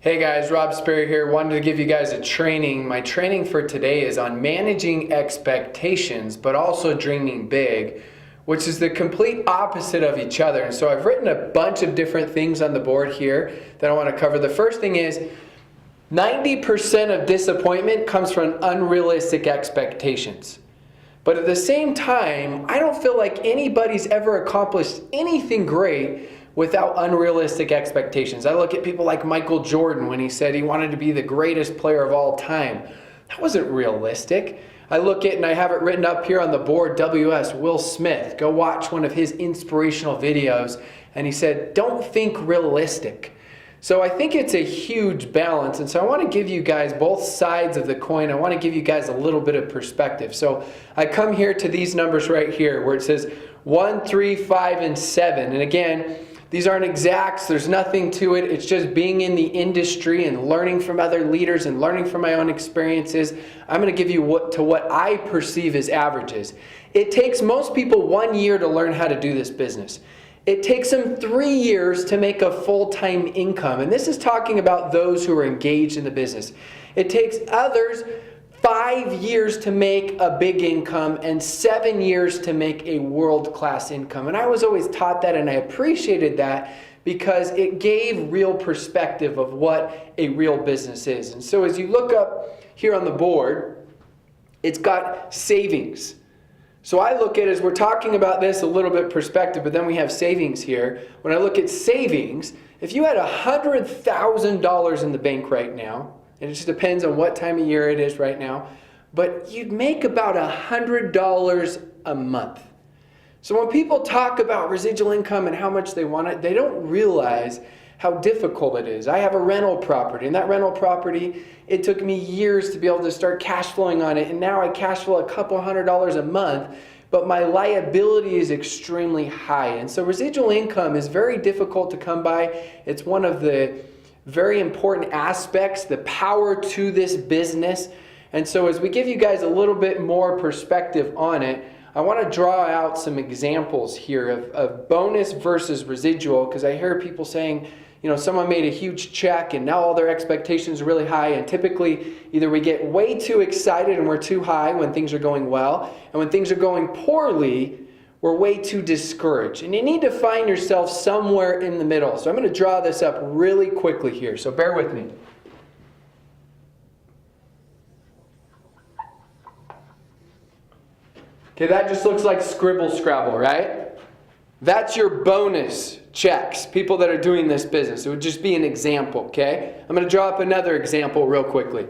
Hey guys, Rob Sperry here. Wanted to give you guys a training. My training for today is on managing expectations, but also dreaming big, which is the complete opposite of each other. And so I've written a bunch of different things on the board here that I want to cover. The first thing is 90% of disappointment comes from unrealistic expectations. But at the same time, I don't feel like anybody's ever accomplished anything great without unrealistic expectations. I look at people like Michael Jordan when he said he wanted to be the greatest player of all time. That wasn't realistic. I look at, and I have it written up here on the board, Will Smith. Go watch one of his inspirational videos. And he said, don't think realistic. So I think it's a huge balance. And so I want to give you guys both sides of the coin. I want to give you guys a little bit of perspective. So I come here to these numbers right here where it says 1, 3, 5, and 7. And again, these aren't exacts, there's nothing to it. It's just being in the industry and learning from other leaders and learning from my own experiences. I'm going to give you what I perceive as averages. It takes most people 1 year to learn how to do this business. It takes them 3 years to make a full-time income. And this is talking about those who are engaged in the business. It takes others 5 years to make a big income and 7 years to make a world-class income. And I was always taught that, and I appreciated that because it gave real perspective of what a real business is. And so as you look up here on the board, it's got savings. So I look at, as we're talking about this, a little bit perspective, but then we have savings here. When I look at savings, if you had $100,000 in the bank right now, and it just depends on what time of year it is right now, but you'd make about $100 a month. So when people talk about residual income and how much they want it, they don't realize how difficult it is. I have a rental property, and that rental property, it took me years to be able to start cash flowing on it, and now I cash flow a couple $100 a month, but my liability is extremely high. And so residual income is very difficult to come by. It's one of the very important aspects, the power to this business. And so as we give you guys a little bit more perspective on it, I want to draw out some examples here of bonus versus residual, because I hear people saying, you know, someone made a huge check and now all their expectations are really high, and typically either we get way too excited and we're too high when things are going well, and when things are going poorly, we're way too discouraged. And you need to find yourself somewhere in the middle. So I'm going to draw this up really quickly here, so bear with me. Okay, that just looks like scribble scrabble, right? That's your bonus checks, people that are doing this business. It would just be an example, okay? I'm going to draw up another example real quickly.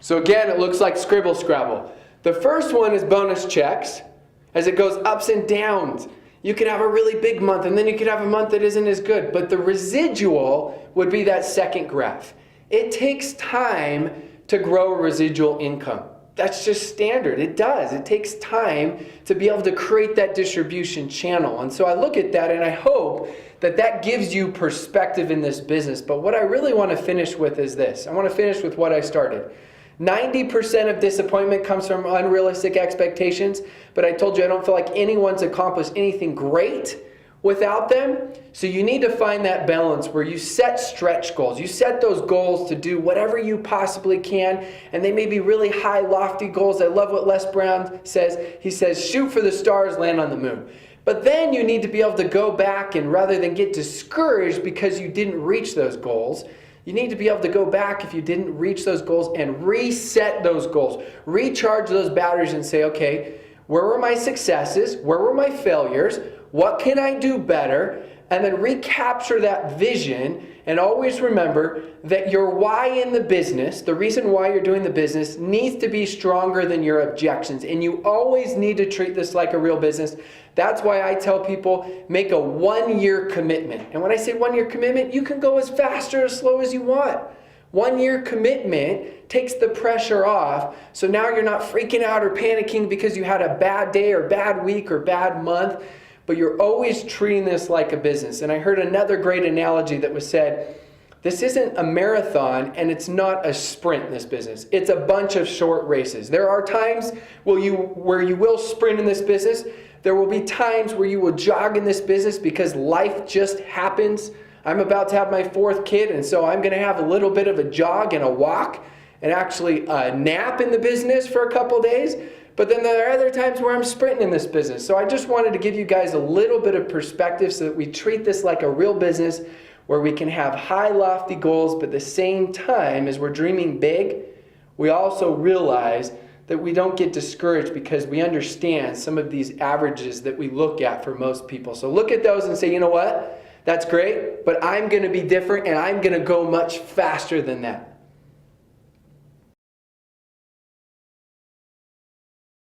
So again, it looks like scribble scrabble. The first one is bonus checks, as it goes ups and downs. You could have a really big month, and then you could have a month that isn't as good. But the residual would be that second graph. It takes time to grow a residual income. That's just standard. It does. It takes time to be able to create that distribution channel. And so I look at that and I hope that that gives you perspective in this business. But what I really want to finish with is this. I want to finish with what I started. 90% of disappointment comes from unrealistic expectations, but I told you I don't feel like anyone's accomplished anything great without them. So you need to find that balance where you set stretch goals. You set those goals to do whatever you possibly can, and they may be really high, lofty goals. I love what Les Brown says. He says, shoot for the stars, land on the moon. But then you need to be able to go back, and rather than get discouraged because you didn't reach those goals, you need to be able to go back if you didn't reach those goals and reset those goals. Recharge those batteries and say, okay, where were my successes? Where were my failures? What can I do better? And then recapture that vision, and always remember that your why in the business, the reason why you're doing the business, needs to be stronger than your objections. And you always need to treat this like a real business. That's why I tell people, make a 1 year commitment. And when I say 1 year commitment, you can go as fast or as slow as you want. 1 year commitment takes the pressure off, so now you're not freaking out or panicking because you had a bad day or bad week or bad month. But you're always treating this like a business. And I heard another great analogy that was said, This isn't a marathon, and it's not a sprint in this business. It's a bunch of short races. There are times where you will sprint in this business. There will be times where you will jog in this business because life just happens. I'm about to have my 4th kid, and so I'm going to have a little bit of a jog and a walk and actually a nap in the business for a couple days. But then there are other times where I'm sprinting in this business. So I just wanted to give you guys a little bit of perspective so that we treat this like a real business where we can have high, lofty goals, but at the same time, as we're dreaming big, we also realize that we don't get discouraged because we understand some of these averages that we look at for most people. So look at those and say, you know what? That's great, but I'm going to be different and I'm going to go much faster than that.